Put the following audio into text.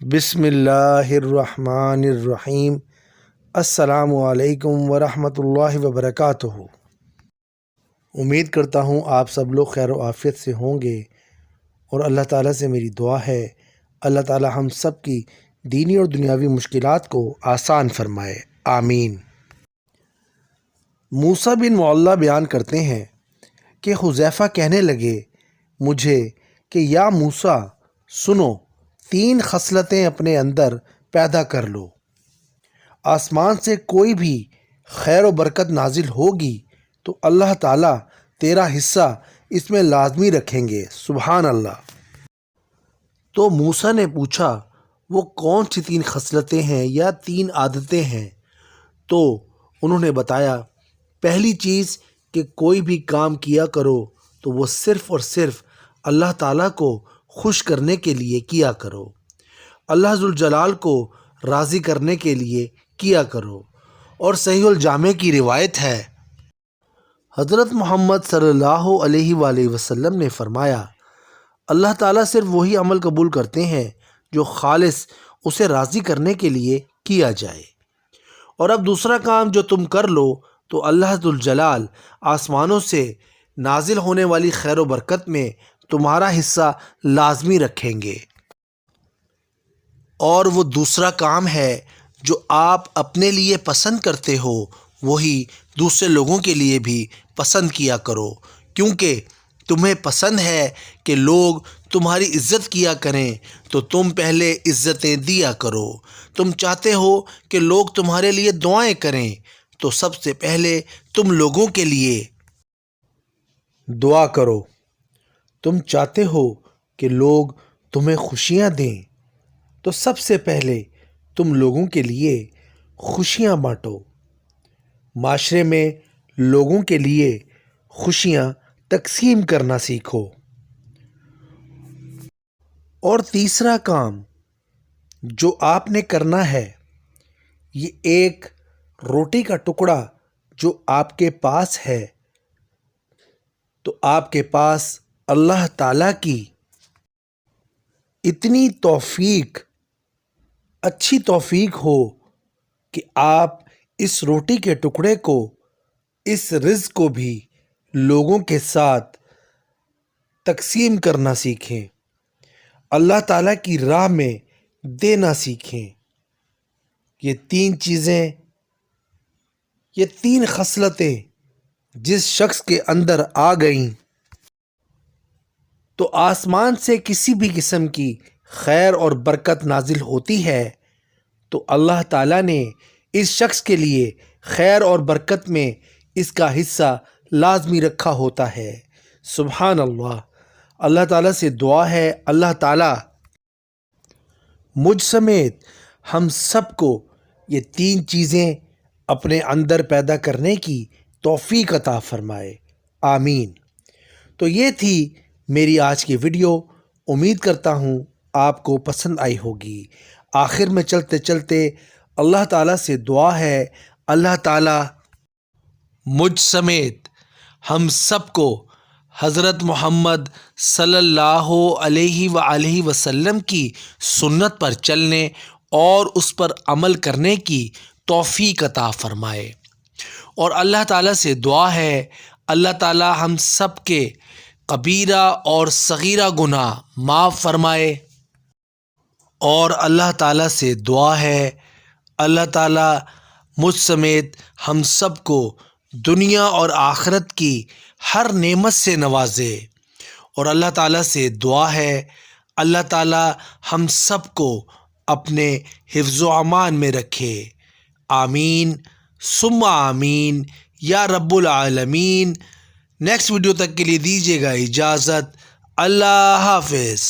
بسم اللہ الرحمن الرحیم۔ السلام علیکم ورحمۃ اللہ وبرکاتہ۔ امید کرتا ہوں آپ سب لوگ خیر و عافیت سے ہوں گے، اور اللہ تعالیٰ سے میری دعا ہے اللہ تعالیٰ ہم سب کی دینی اور دنیاوی مشکلات کو آسان فرمائے، آمین۔ موسیٰ بن معلیٰ بیان کرتے ہیں کہ حذیفہ کہنے لگے مجھے کہ یا موسیٰ سنو، 3 خصلتیں اپنے اندر پیدا کر لو، آسمان سے کوئی بھی خیر و برکت نازل ہوگی تو اللہ تعالیٰ تیرا حصہ اس میں لازمی رکھیں گے، سبحان اللہ۔ تو موسیٰ نے پوچھا وہ کون سی 3 خصلتیں ہیں یا 3 عادتیں ہیں؟ تو انہوں نے بتایا، پہلی چیز کہ کوئی بھی کام کیا کرو تو وہ صرف اور صرف اللہ تعالیٰ کو خوش کرنے کے لیے کیا کرو، اللہ ذوالجلال کو راضی کرنے کے لیے کیا کرو۔ اور صحیح الجامع کی روایت ہے، حضرت محمد صلی اللہ علیہ وآلہ وسلم نے فرمایا، اللہ تعالیٰ صرف وہی عمل قبول کرتے ہیں جو خالص اسے راضی کرنے کے لیے کیا جائے۔ اور اب دوسرا کام جو تم کر لو تو اللہ ذوالجلال آسمانوں سے نازل ہونے والی خیر و برکت میں تمہارا حصہ لازمی رکھیں گے۔ اور وہ دوسرا کام ہے جو آپ اپنے لیے پسند کرتے ہو وہی دوسرے لوگوں کے لیے بھی پسند کیا کرو، کیونکہ تمہیں پسند ہے کہ لوگ تمہاری عزت کیا کریں تو تم پہلے عزتیں دیا کرو۔ تم چاہتے ہو کہ لوگ تمہارے لیے دعائیں کریں تو سب سے پہلے تم لوگوں کے لیے دعا کرو۔ تم چاہتے ہو کہ لوگ تمہیں خوشیاں دیں تو سب سے پہلے تم لوگوں کے لیے خوشیاں بانٹو۔ معاشرے میں لوگوں کے لیے خوشیاں تقسیم کرنا سیکھو۔ اور تیسرا کام جو آپ نے کرنا ہے، یہ ایک روٹی کا ٹکڑا جو آپ کے پاس ہے تو آپ کے پاس اللہ تعالیٰ کی اتنی توفیق، اچھی توفیق ہو کہ آپ اس روٹی کے ٹکڑے کو، اس رزق کو بھی لوگوں کے ساتھ تقسیم کرنا سیکھیں، اللہ تعالیٰ کی راہ میں دینا سیکھیں۔ یہ 3 چیزیں، یہ 3 خصلتیں جس شخص کے اندر آ گئیں تو آسمان سے کسی بھی قسم کی خیر اور برکت نازل ہوتی ہے تو اللہ تعالیٰ نے اس شخص کے لیے خیر اور برکت میں اس کا حصہ لازمی رکھا ہوتا ہے، سبحان اللہ۔ اللہ تعالیٰ سے دعا ہے اللہ تعالیٰ مجھ سمیت ہم سب کو یہ 3 چیزیں اپنے اندر پیدا کرنے کی توفیق عطا فرمائے، آمین۔ تو یہ تھی میری آج کی ویڈیو، امید کرتا ہوں آپ کو پسند آئی ہوگی۔ آخر میں چلتے چلتے اللہ تعالیٰ سے دعا ہے اللہ تعالیٰ مجھ سمیت ہم سب کو حضرت محمد صلی اللہ علیہ وآلہ وسلم کی سنت پر چلنے اور اس پر عمل کرنے کی توفیق عطا فرمائے۔ اور اللہ تعالیٰ سے دعا ہے اللہ تعالیٰ ہم سب کے کبیرہ اور صغیرہ گناہ معاف فرمائے۔ اور اللہ تعالیٰ سے دعا ہے اللہ تعالیٰ مجھ سمیت ہم سب کو دنیا اور آخرت کی ہر نعمت سے نوازے۔ اور اللہ تعالیٰ سے دعا ہے اللہ تعالیٰ ہم سب کو اپنے حفظ و امان میں رکھے، آمین ثم آمین یا رب العالمین۔ نیکسٹ ویڈیو تک کے لیے دیجیے گا اجازت، اللہ حافظ۔